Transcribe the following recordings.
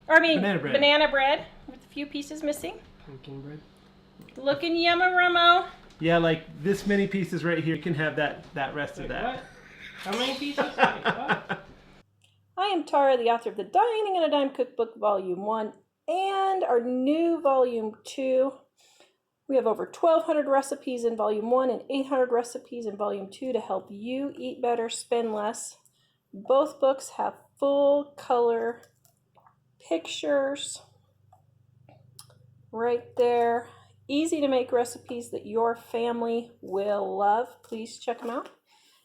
banana bread with a few pieces missing. Pumpkin bread. Looking yumma-rummo. Yeah, like this many pieces right here. You can have that rest of that. What? How many pieces? Wait, what? I am Tara, the author of the Dining on a Dime Cookbook Volume 1 and our new Volume 2. We have over 1,200 recipes in Volume 1 and 800 recipes in Volume 2 to help you eat better, spend less. Both books have full color pictures right there. Easy to make recipes that your family will love. Please check them out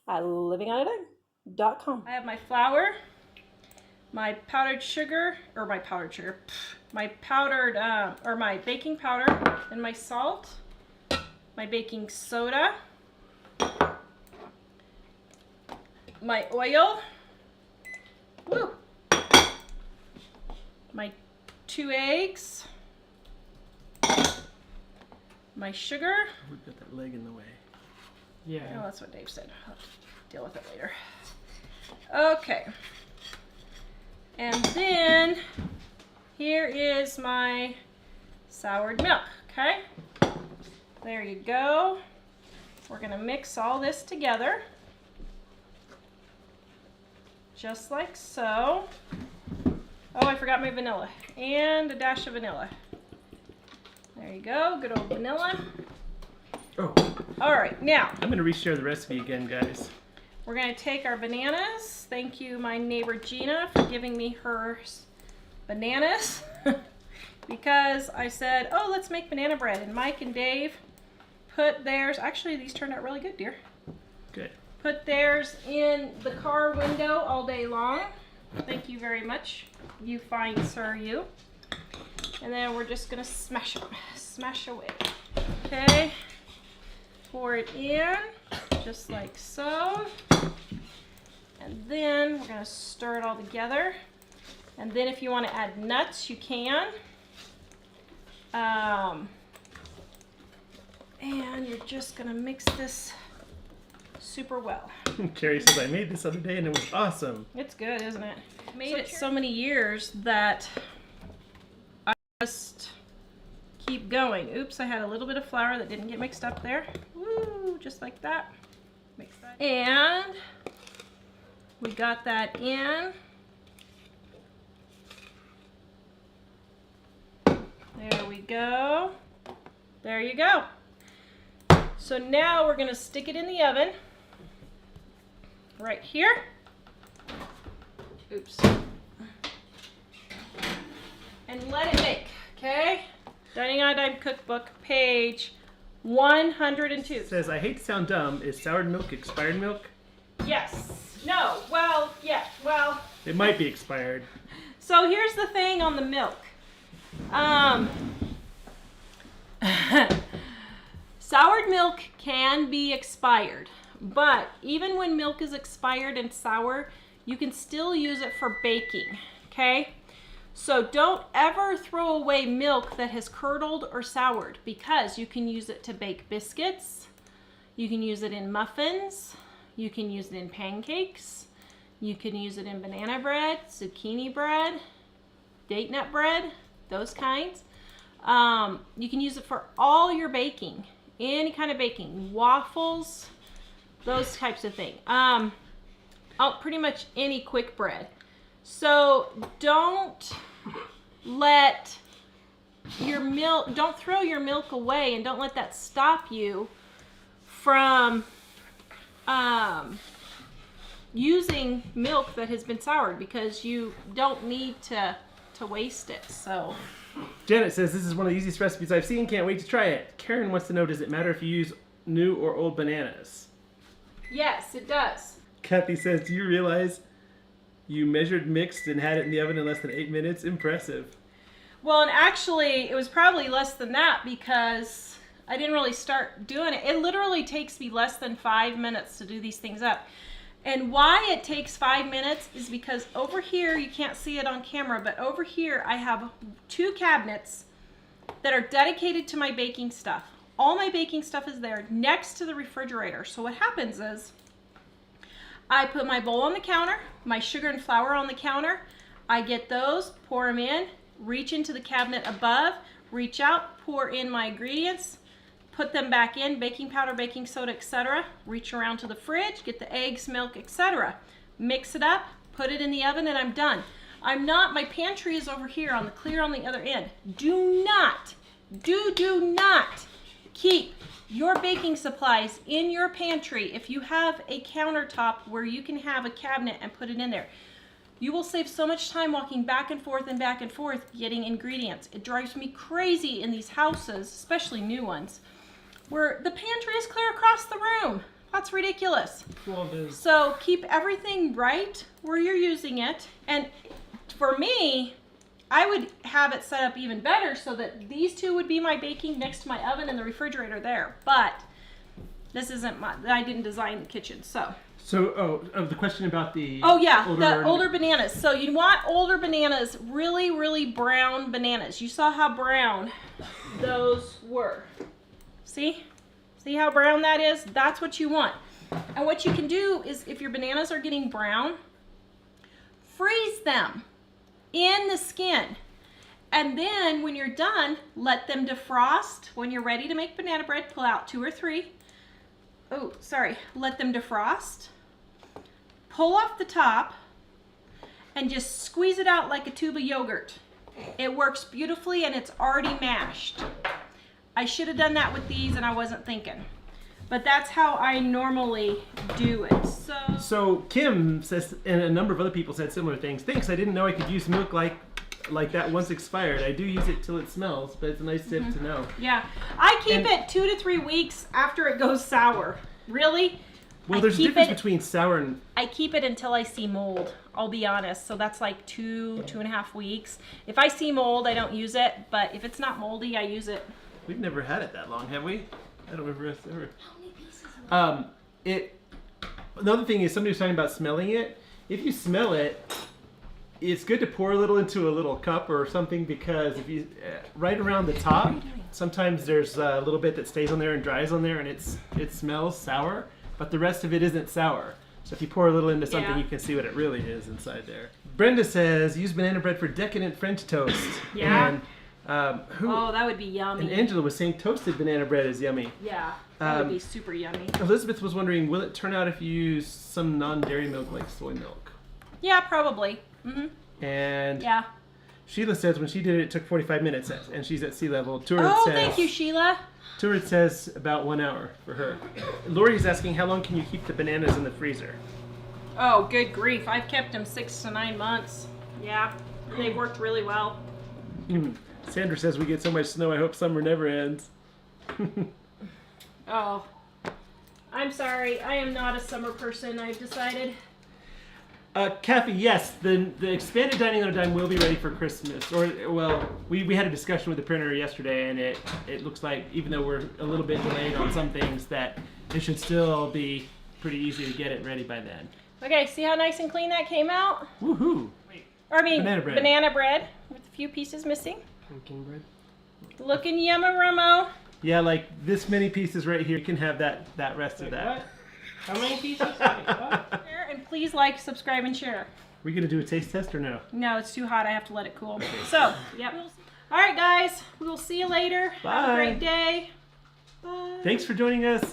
at livingonadime.com. I have my flour, my powdered sugar, my baking powder, and my salt, my baking soda, my oil, my 2 eggs, my sugar. We've got that leg in the way. Yeah. Oh, that's what Dave said. I'll deal with it later. Okay. And then here is my soured milk, okay? There you go. We're gonna mix all this together. Just like so. Oh, I forgot my vanilla. And a dash of vanilla. There you go, good old vanilla. Oh. All right, now. I'm gonna reshare the recipe again, guys. We're gonna take our bananas. Thank you, my neighbor Gina, for giving me her bananas. Because I said, oh, let's make banana bread. And Mike and Dave put theirs, actually these turned out really good, dear. Good. Put theirs in the car window all day long. Thank you very much, you fine sir, you. And then we're just gonna smash them, smash away. Okay, pour it in, just like so. And then we're gonna stir it all together. And then if you wanna add nuts, you can. And you're just gonna mix this super well. Carrie says, I made this other day and it was awesome. It's good, isn't it? I made it so many years that I just keep going. Oops, I had a little bit of flour that didn't get mixed up there. Woo, just like that. Mix that. And we got that in. There we go. There you go. So now we're gonna stick it in the oven. Right here. Oops. And let it bake, okay? Dining on a Dime Cookbook, page 102. It says, I hate to sound dumb, is soured milk expired milk? Yes. No. Well, yeah. Well. It might be expired. So here's the thing on the milk. Soured milk can be expired, but even when milk is expired and sour, you can still use it for baking, okay? So don't ever throw away milk that has curdled or soured, because you can use it to bake biscuits, you can use it in muffins, you can use it in pancakes, you can use it in banana bread, zucchini bread, date nut bread, those kinds. You can use it for all your baking, any kind of baking, waffles, those types of things. Pretty much any quick bread. So don't let your milk, don't throw your milk away, and don't let that stop you from using milk that has been soured, because you don't need to waste it. So Janet says, this is one of the easiest recipes I've seen. Can't wait to try it. Karen wants to know, does it matter if you use new or old bananas? yes, it does. Kathy says, do you realize you measured, mixed, and had it in the oven in less than 8 minutes? Impressive. Well, and actually it was probably less than that, because I didn't really start doing it. It literally takes me less than 5 minutes to do these things up. And why it takes 5 minutes is because over here, you can't see it on camera, but over here I have 2 cabinets that are dedicated to my baking stuff. All my baking stuff is there next to the refrigerator. So what happens is I put my bowl on the counter, my sugar and flour on the counter. I get those, pour them in, reach into the cabinet above, reach out, pour in my ingredients, put them back in, baking powder, baking soda, etc. Reach around to the fridge, get the eggs, milk, etc. Mix it up, put it in the oven, and I'm done. My pantry is over here on the clear on the other end. Do not keep your baking supplies in your pantry if you have a countertop where you can have a cabinet and put it in there. You will save so much time walking back and forth getting ingredients. It drives me crazy in these houses, especially new ones, where the pantry is clear across the room. That's ridiculous. Well, it is. So keep everything right where you're using it. And for me, I would have it set up even better so that these two would be my baking next to my oven and the refrigerator there. But this isn't I didn't design the kitchen, so. So, the question about the older bananas. So you want older bananas, really, really brown bananas. You saw how brown those were. See? See how brown that is? That's what you want. And what you can do is, if your bananas are getting brown, freeze them in the skin. And then when you're done, let them defrost. When you're ready to make banana bread, pull out 2 or 3. Oh, sorry. Let them defrost. Pull off the top and just squeeze it out like a tube of yogurt. It works beautifully and it's already mashed. I should have done that with these and I wasn't thinking. But that's how I normally do it. So Kim says, and a number of other people said similar things. Thanks, I didn't know I could use milk like that once expired. I do use it till it smells, but it's a nice tip to know. Yeah, I keep it 2 to 3 weeks after it goes sour. Really? Well, there's a difference between sour and... I keep it until I see mold, I'll be honest. So that's like 2.5 weeks. If I see mold, I don't use it. But if it's not moldy, I use it. We've never had it that long, have we? I don't remember us ever. How many pieces? Another thing is, somebody was talking about smelling it. If you smell it, it's good to pour a little into a little cup or something, because if you right around the top, sometimes there's a little bit that stays on there and dries on there, and it smells sour, but the rest of it isn't sour. So if you pour a little into something, you can see what it really is inside there. Brenda says, use banana bread for decadent French toast. Yeah. And, that would be yummy. And Angela was saying toasted banana bread is yummy. Yeah, that would be super yummy. Elizabeth was wondering, will it turn out if you use some non-dairy milk like soy milk? Yeah, probably. And yeah. Sheila says when she did it, it took 45 minutes, and she's at sea level. Thank you, Sheila. Turid says about 1 hour for her. Lori's asking, how long can you keep the bananas in the freezer? Oh, good grief. I've kept them 6 to 9 months. Yeah, they've worked really well. Sandra says, we get so much snow, I hope summer never ends. Oh, I'm sorry. I am not a summer person, I've decided. Kathy, yes, the expanded dining on a dime will be ready for Christmas. Or, well, we had a discussion with the printer yesterday, and it looks like, even though we're a little bit delayed on some things, that it should still be pretty easy to get it ready by then. Okay, see how nice and clean that came out? Woohoo! Banana bread with a few pieces missing. Pumpkin bread. Looking yumma-rummo. Yeah, like this many pieces right here. You can have that rest of that. What? How many pieces? What? And please like, subscribe, and share. We gonna do a taste test or no? No, it's too hot. I have to let it cool. So, yep. All right, guys. We will see you later. Bye. Have a great day. Bye. Thanks for joining us.